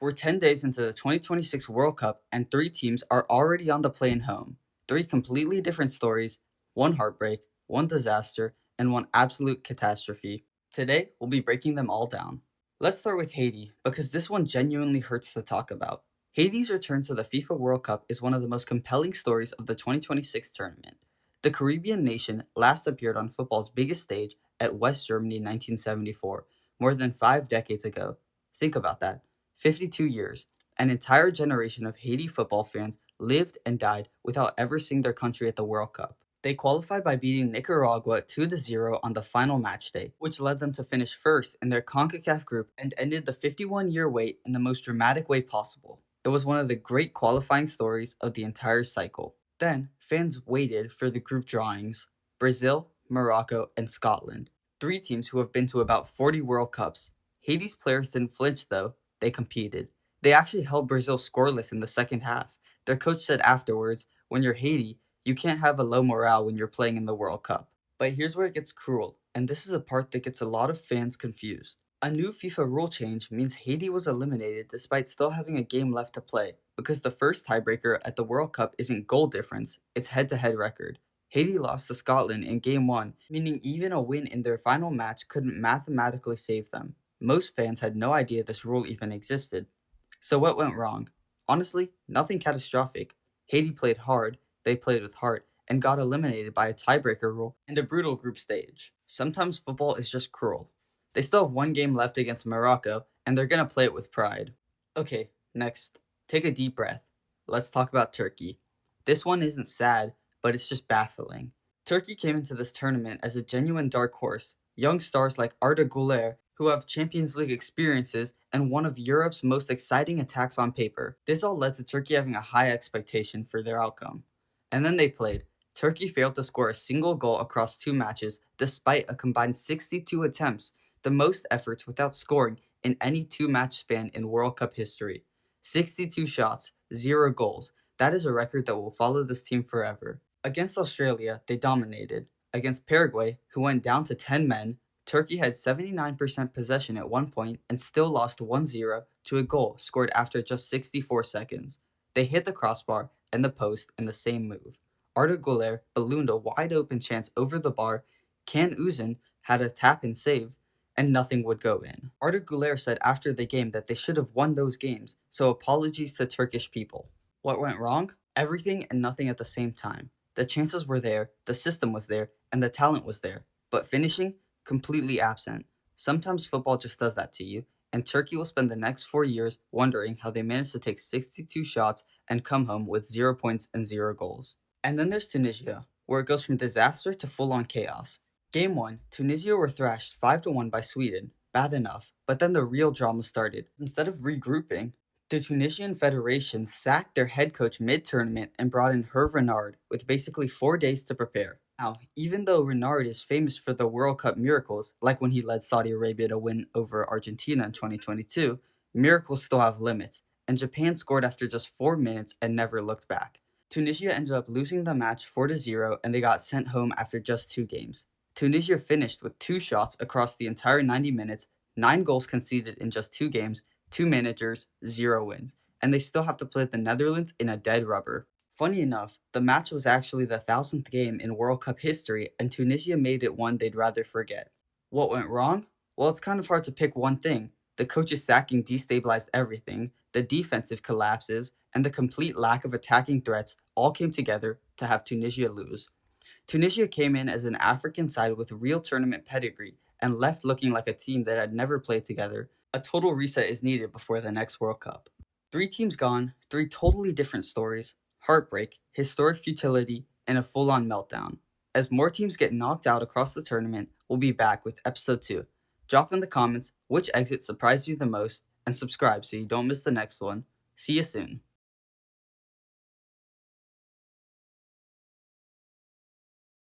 We're 10 days into the 2026 World Cup, and three teams are already on the plane home. Three completely different stories, one heartbreak, one disaster, and one absolute catastrophe. Today, we'll be breaking them all down. Let's start with Haiti, because this one genuinely hurts to talk about. Haiti's return to the FIFA World Cup is one of the most compelling stories of the 2026 tournament. The Caribbean nation last appeared on football's biggest stage at West Germany in 1974, more than 5 decades ago. Think about that. 52 years. An entire generation of Haiti football fans lived and died without ever seeing their country at the World Cup. They qualified by beating Nicaragua 2-0 on the final match day, which led them to finish first in their CONCACAF group and ended the 51-year wait in the most dramatic way possible. It was one of the great qualifying stories of the entire cycle. Then, fans waited for the group drawings: Brazil, Morocco, and Scotland. Three teams who have been to about 40 World Cups. Haiti's players didn't flinch though. They competed. They actually held Brazil scoreless in the second half. Their coach said afterwards, "When you're Haiti, you can't have a low morale when you're playing in the World Cup." But here's where it gets cruel, and this is a part that gets a lot of fans confused. A new FIFA rule change means Haiti was eliminated despite still having a game left to play, because the first tiebreaker at the World Cup isn't goal difference, it's head-to-head record. Haiti lost to Scotland in Game 1, meaning even a win in their final match couldn't mathematically save them. Most fans had no idea this rule even existed. So what went wrong? Honestly, nothing catastrophic. Haiti played hard, they played with heart, and got eliminated by a tiebreaker rule and a brutal group stage. Sometimes football is just cruel. They still have one game left against Morocco, and they're gonna play it with pride. Okay, next, take a deep breath. Let's talk about Turkey. This one isn't sad, but it's just baffling. Turkey came into this tournament as a genuine dark horse. Young stars like Arda Güler, who have Champions League experiences and one of Europe's most exciting attacks on paper. This all led to Turkey having a high expectation for their outcome. And then they played. Turkey failed to score a single goal across two matches, despite a combined 62 attempts, the most efforts without scoring in any two-match span in World Cup history. 62 shots, 0 goals. That is a record that will follow this team forever. Against Australia, they dominated. Against Paraguay, who went down to 10 men, Turkey had 79% possession at one point and still lost 1-0 to a goal scored after just 64 seconds. They hit the crossbar and the post in the same move. Arda Güler ballooned a wide open chance over the bar. Can Uzun had a tap and saved, and nothing would go in. Arda Güler said after the game that they should have won those games, so apologies to Turkish people. What went wrong? Everything and nothing at the same time. The chances were there, the system was there, and the talent was there. But finishing? Completely absent. Sometimes football just does that to you, and Turkey will spend the next 4 years wondering how they managed to take 62 shots and come home with 0 points and 0 goals. And then there's Tunisia, where it goes from disaster to full-on chaos. Game 1, Tunisia were thrashed 5-1 by Sweden. Bad enough, but then the real drama started. Instead of regrouping, the Tunisian Federation sacked their head coach mid-tournament and brought in Hervé Renard with basically 4 days to prepare. Now, even though Renard is famous for the World Cup miracles, like when he led Saudi Arabia to win over Argentina in 2022, miracles still have limits, and Japan scored after just 4 minutes and never looked back. Tunisia ended up losing the match 4-0, and they got sent home after just 2 games. Tunisia finished with 2 shots across the entire 90 minutes, 9 goals conceded in just 2 games, 2 managers, 0 wins, and they still have to play the Netherlands in a dead rubber. Funny enough, the match was actually the 1000th game in World Cup history, and Tunisia made it one they'd rather forget. What went wrong? Well, it's kind of hard to pick one thing. The coach's sacking destabilized everything, the defensive collapses, and the complete lack of attacking threats all came together to have Tunisia lose. Tunisia came in as an African side with real tournament pedigree and left looking like a team that had never played together. A total reset is needed before the next World Cup. 3 teams gone, 3 totally different stories, heartbreak, historic futility, and a full-on meltdown. As more teams get knocked out across the tournament, we'll be back with episode 2. Drop in the comments which exit surprised you the most, and subscribe so you don't miss the next one. See you soon.